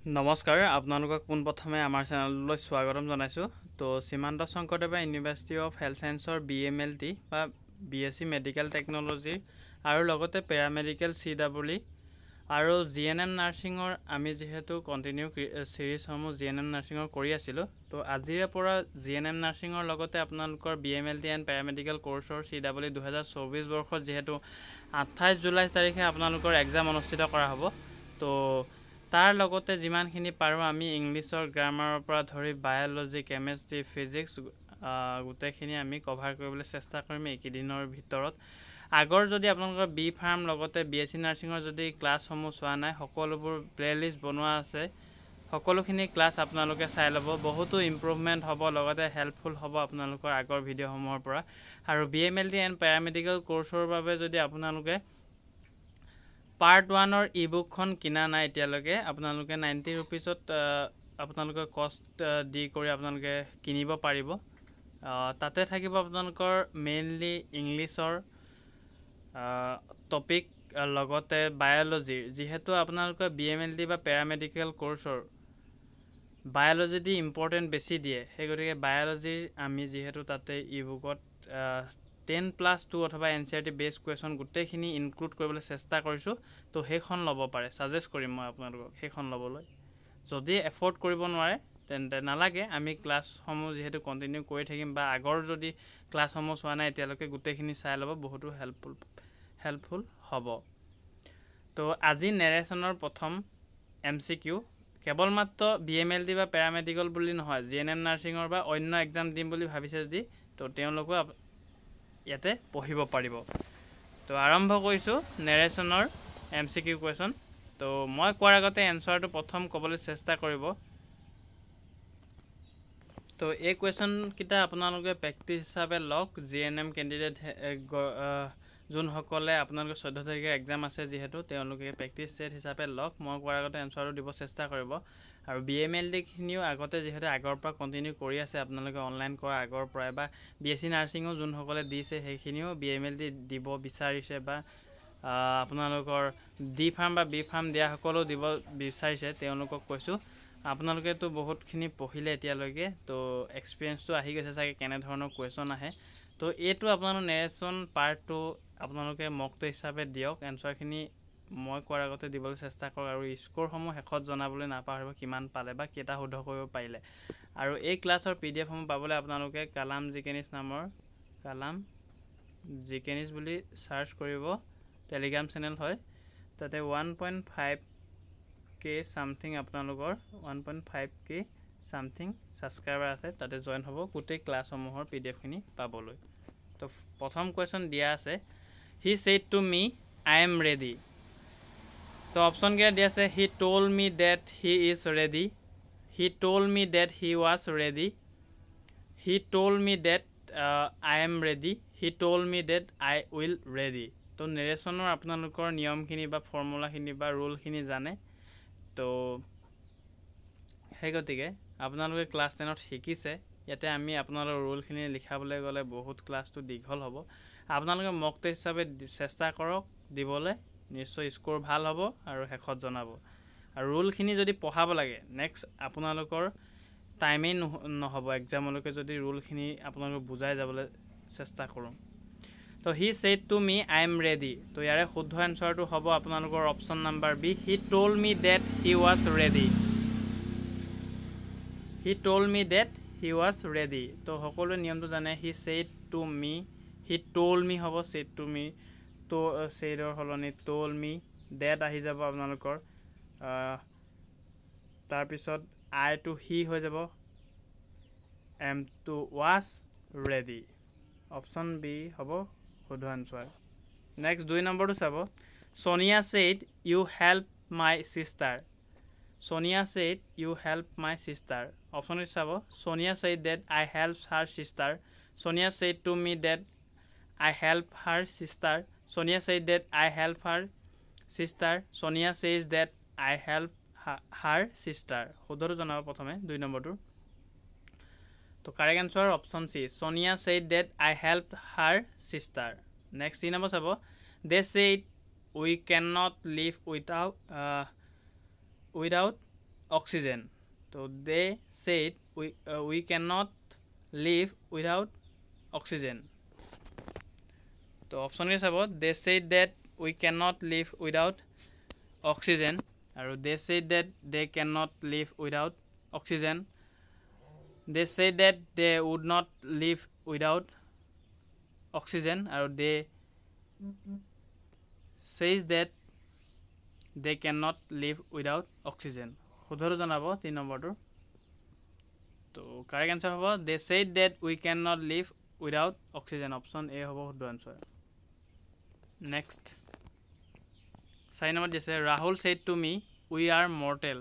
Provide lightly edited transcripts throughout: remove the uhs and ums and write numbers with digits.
নমস্কাৰ আপোনালোকক পোনপ্ৰথমে আমাৰ চেনেললৈ স্বাগতম জনাইছোঁ। তো Srimanta Sankardev university of health সায়েন্সৰ BMLT বা BSc মেডিকেল টেকন'লজি আৰু লগতে পেৰামেডিকেল CEE আৰু GNM নাৰ্ছিঙৰ আমি যিহেতু কণ্টিনিউ চিৰিজসমূহ GNM নাৰ্ছিঙৰ কৰি আছিলোঁ, তো আজিৰে পৰা GNM নাৰ্ছিঙৰ লগতে আপোনালোকৰ BMLT এণ্ড পেৰামেডিকেল কোৰ্চৰ CEE 2024 বৰ্ষত যিহেতু 28 জুলাই তাৰিখে আপোনালোকৰ এক্সাম অনুষ্ঠিত কৰা হ'ব। তো তাৰ লগতে যিমানখিনি পাৰোঁ আমি ইংলিছৰ গ্ৰামাৰৰ পৰা ধৰি বায়'লজি, কেমেষ্ট্ৰি, ফিজিক্স গোটেইখিনি আমি কভাৰ কৰিবলৈ চেষ্টা কৰিম এইকেইদিনৰ ভিতৰত। আগৰ যদি আপোনালোকৰ বি ফাৰ্ম লগতে BSc নাৰ্ছিঙৰ যদি ক্লাছসমূহ চোৱা নাই, সকলোবোৰ প্লেলিষ্ট বনোৱা আছে। সকলোখিনি ক্লাছ আপোনালোকে চাই ল'ব, বহুতো ইম্প্ৰুভমেণ্ট হ'ব, লগতে হেল্পফুল হ'ব আপোনালোকৰ আগৰ ভিডিঅ'সমূহৰ পৰা। আৰু BMLT এণ্ড পেৰামেডিকেল কোৰ্চৰ বাবে যদি আপোনালোকে পাৰ্ট 1ৰ ইবুকখন কিনা নাই এতিয়ালৈকে, আপোনালোকে 90 ৰুপিছত আপোনালোকে কষ্ট দি কৰি আপোনালোকে কিনিব পাৰিব। তাতে থাকিব আপোনালোকৰ মেইনলি ইংলিছৰ টপিক, লগতে বায়'লজিৰ, যিহেতু আপোনালোকে BMLT বা পেৰামেডিকেল কোৰ্চৰ বায়'লজি দি ইম্পৰ্টেণ্ট বেছি দিয়ে, সেই গতিকে বায়'লজিৰ আমি যিহেতু তাতে ইবুকত 10+2 অথবা NCERT বেছ কুৱেশ্যন গোটেইখিনি ইনক্লুড কৰিবলৈ চেষ্টা কৰিছোঁ। তো সেইখন ল'ব পাৰে, ছাজেষ্ট কৰিম মই আপোনালোকক সেইখন ল'বলৈ। যদি এফৰ্ড কৰিব নোৱাৰে তেন্তে নালাগে, আমি ক্লাছসমূহ যিহেতু কণ্টিনিউ কৰি থাকিম, বা আগৰ যদি ক্লাছসমূহ চোৱা নাই এতিয়ালৈকে গোটেইখিনি চাই ল'ব, বহুতো হেল্পফুল হ'ব। তো আজি নেৰেশ্যনৰ প্ৰথম MCQ, কেৱল মাত্ৰ BMLT বা পেৰামেডিকেল বুলি নহয়, GNM নাৰ্ছিঙৰ বা অন্য এক্সাম দিম বুলি ভাবিছে যদি, তো তেওঁলোকো ইয়াতে পঢ়িব পাৰিব। তো আৰম্ভ কৰিছোঁ নেৰেশ্যনৰ MCQ কুৱেশ্যন। তো মই কোৱাৰ আগতে এনচাৰটো প্ৰথম ক'বলৈ চেষ্টা কৰিব। তো এই কুৱেশ্যনকেইটা আপোনালোকে প্ৰেক্টিছ হিচাপে লওক। GNM কেণ্ডিডেট যোনসকলে আপোনালোকে 14 তাৰিখে এক্সাম আছে, যিহেতু তেওঁলোকে প্ৰেক্টিছ ছেট হিচাপে লওক। মই কোৱাৰ আগতে এনচাৰটো দিব চেষ্টা কৰিব। আৰু BMLTখিনিও আগতে যিহেতু আগৰ পৰা কণ্টিনিউ কৰি আছে, আপোনালোকে অনলাইন কৰা আগৰ পৰাই, বা BSc নাৰ্ছিঙো যোনসকলে দিছে সেইখিনিও BMLT দিব বিচাৰিছে, বা আপোনালোকৰ ডি ফাৰ্ম বা বি ফাৰ্ম দিয়াসকলেও দিব বিচাৰিছে, তেওঁলোকক কৈছোঁ আপোনালোকেতো বহুতখিনি পঢ়িলে এতিয়ালৈকে, তো এক্সপিৰিয়েঞ্চটো আহি গৈছে চাগে কেনেধৰণৰ কুৱেশ্যন আহে। তো এইটো আপোনালোকৰ নেৰেশ্যন পাৰ্টটো আপোনালোকে মক টেষ্ট হিচাপে দিয়ক। এনচাৰখিনি মই কোৱাৰ আগতে দিবলৈ চেষ্টা কৰক, আৰু স্ক'ৰসমূহ শেষত জনাবলৈ নাপাহৰিব কিমান পালে বা কেইটা শুদ্ধ কৰিব পাৰিলে। আৰু এই ক্লাছৰ PDF সমূহ পাবলৈ আপোনালোকে কালাম জিকেনিছ নামৰ কালাম জিকেনিছ বুলি চাৰ্চ কৰিব, টেলিগ্ৰাম চেনেল হয়। তাতে 1.5K ছামথিং আপোনালোকৰ 1.5K ছামথিং ছাবস্ক্ৰাইবাৰ আছে, তাতে জইন হ'ব গোটেই ক্লাছসমূহৰ PDFখিনি পাবলৈ। তো প্ৰথম কুৱেশ্যন দিয়া আছে, he said to me I am ready. তো অপশ্যনকেইটা দিয়া আছে, he told me that he is ready, he told me that he was ready, he told me that I am ready, he told me that I will ready. তো নেৰেশ্যনৰ আপোনালোকৰ নিয়মখিনি বা ফৰ্মুলাখিনি বা ৰুলখিনি জানে। তো সেই গতিকে আপোনালোকে ক্লাছ 10ত শিকিছে, ইয়াতে আমি আপোনালোকৰ ৰুলখিনি লিখাবলৈ গ'লে বহুত ক্লাছটো দীঘল হ'ব। আপোনালোকে মক টেষ্ট হিচাপে চেষ্টা কৰক দিবলৈ, নিশ্চয় স্ক'ৰ ভাল হ'ব আৰু শেষত জনাব। আৰু ৰুলখিনি যদি পঢ়াব লাগে, নেক্সট আপোনালোকৰ টাইমেই নহ'ব এক্সামলৈকে যদি ৰুলখিনি আপোনালোকে বুজাই যাবলৈ চেষ্টা কৰোঁ। তো he said to me I am ready. তো ইয়াৰে শুদ্ধ এনচাৰটো হ'ব আপোনালোকৰ option number B, he told me that he was ready. He told me that he was ready. তো সকলোৱে নিয়মটো জানে, he said to me, he told me হ'ব ছেইড টু মি, তো ছেইডৰ সলনি ট'ল্ড মি, ডেট আহি যাব আপোনালোকৰ, তাৰপিছত আই টু হি হৈ যাব, am to was ready. Option B হ'ব শুদ্ধ এনচাৰ। নেক্সট 2 নম্বৰটো চাব, Sonia said you help my sister. Sonia said you help my sister. অপশ্যনটো চাব, Sonia said that I help her sister, Sonia said to me that I help her sister, Sonia said that I help her sister, Sonia says that I help her sister. শুদ্ধটো জনাব প্ৰথমে 2 নম্বৰটো। তো correct answer option C, Sonia said that I help her sister. Next 3 number চাব, they said we can not live without oxygen. So they said we cannot live without oxygen. So option is about they said that we cannot live without oxygen, or they said that they cannot live without oxygen. They said that they would not live without oxygen, or they says that they cannot live without oxygen. শুদ্ধটো জনাব 3 নম্বৰটো। তো correct answer হ'ব they said that we cannot live without oxygen. Option A হ'ব শুদ্ধ answer. Next 4 number দিছে Rahul said to me we are mortal.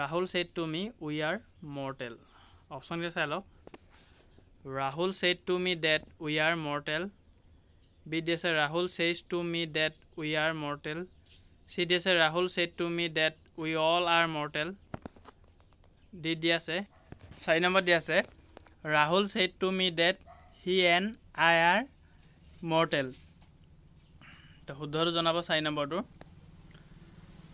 Rahul said to me we are mortal. Option ke sai lo. Rahul said to me that we are mortal. B dise Rahul says to me that we are mortal. C dise Rahul said to me that we all are mortal. D dise 4 number dise Rahul said to me that he and I are mortal. To শুদ্ধটো জনাব 4 নম্বৰটো।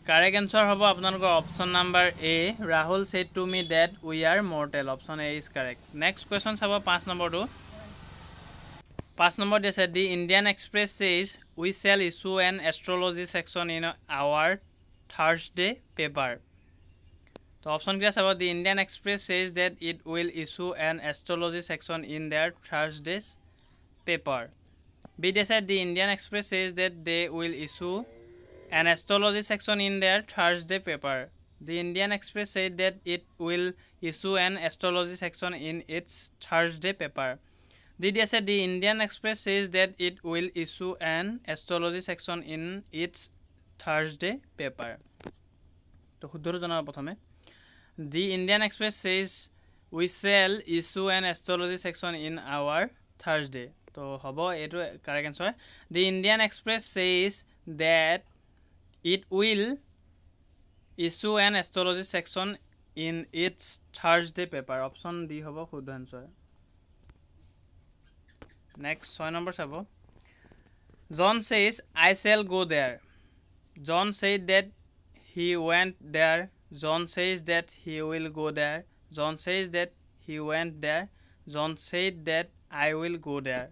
Correct answer hobo apnalok option number A. Rahul said to me that we are mortal. Option A is correct. Next question hobo 5 number 2. 5 number they said the Indian Express says we shall issue an astrology section in our Thursday paper. So option is about the Indian Express says that it will issue an astrology section in their Thursday's paper. B they said the Indian Express says that they will issue an astrology section in their Thursday paper. The Indian Express said that it will issue an astrology section in its Thursday paper. They said the Indian Express says that it will issue an astrology section in its Thursday paper. To শুদ্ধটো জনাব প্ৰথমে। The Indian Express says we shall issue an astrology section in our Thursday. To হ'ব এটো correct answer. The Indian Express says that it will issue an astrology section in its Thursday paper. Option D hobo শুদ্ধ answer. Next 6 number sabo. John says I shall go there. John said that he went there. John says that he will go there. John says that he went there. John said that I will go there.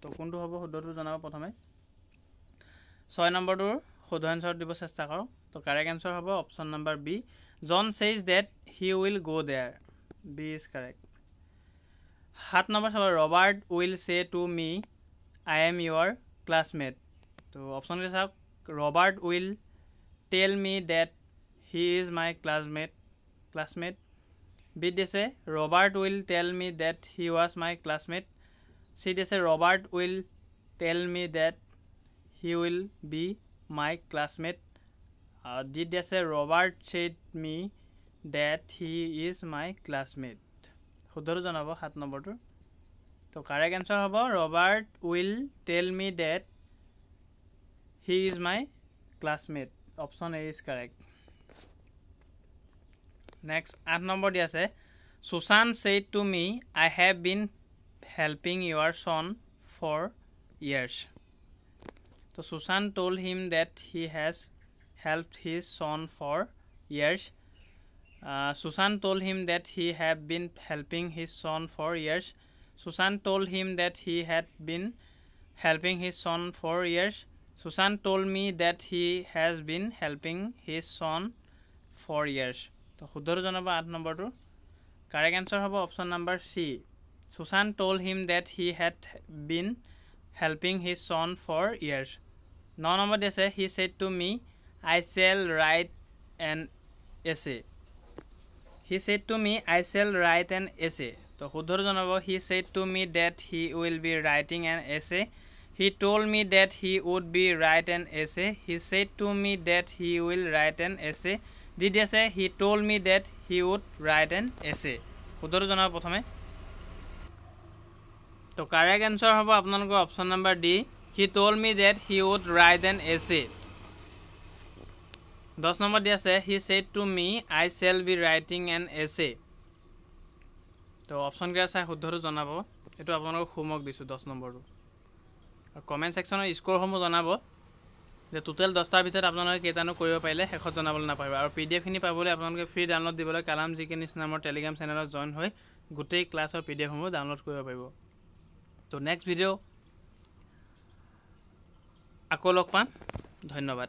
To কোনটো হ'ব শুদ্ধটো জনাব প্ৰথমে। 6 নম্বৰটো শুদ্ধ answer দিব চেষ্টা কৰক। তো কাৰেক্ট আনসাৰ হ'ব option number B John says that he will go there. B is correct. 7 number হ'ব Robert will say to me I am your classmate. তো অপশ্যন কে চাওক Robert will tell me that he is my classmate. B দিছে Robert will tell me that he was my classmate. C দিছে Robert will tell me that he will be my classmate. D দিছে Robert said me that he is my classmate. শুদ্ধটো জনাব 7 নম্বৰটো। তো correct answer হ'ব Robert will tell me that he is my classmate. Option A is correct. Next 8 number di ase Susan said to me I have been helping your son for years. So Susan told him that he has helped his son for years. Susan told him that he had been helping his son for years. Susan told him that he had been helping his son for years. Susan told me that he has been helping his son for years. So শুদ্ধটো জনাব 8 নম্বৰটো। Correct answer হ'ব option number C. Susan told him that he had been helping his son for years. 9 number দিছে he said to me I shall write an essay. He said to me I shall write an essay. তো শুদ্ধটো জনাব he said to me that he will be writing an essay. He told me that he would be write an essay. He said to me that he will write an essay. Did he say he told me that he would write an essay. শুদ্ধটো জনাব প্ৰথমে। তো correct answer হ'ব আপোনালোকৰ option number D he told me that he would write an essay. 10 number দি আছে he said to me I shall be writing an essay. তো option কে আছে শুদ্ধটো জনাব। এটো আপোনালোকক হোমৱৰ্ক দিছো 10 নম্বৰটো। আৰু কমেন্ট সেকশনৰ স্কোৰ সমূহ জনাব। যে টোটেল 10টাৰ ভিতৰত আপোনালোকে কেইটানো কৰিব পাৰিলে শেষত জনাবলৈ নাপাহৰিব আৰু PDF খিনি পাবলৈ আপোনালোকে ফ্ৰী ডাউনলোড দিবলৈ কালাম জিকে নিউজ নামৰ টেলিগ্ৰাম চেনেলত জইন হৈ গোটেই ক্লাছৰ PDF সমূহ ডাউনলোড কৰিব পাৰিব তো নেক্সট ভিডিঅ' আকৌ লগ পাম ধন্যবাদ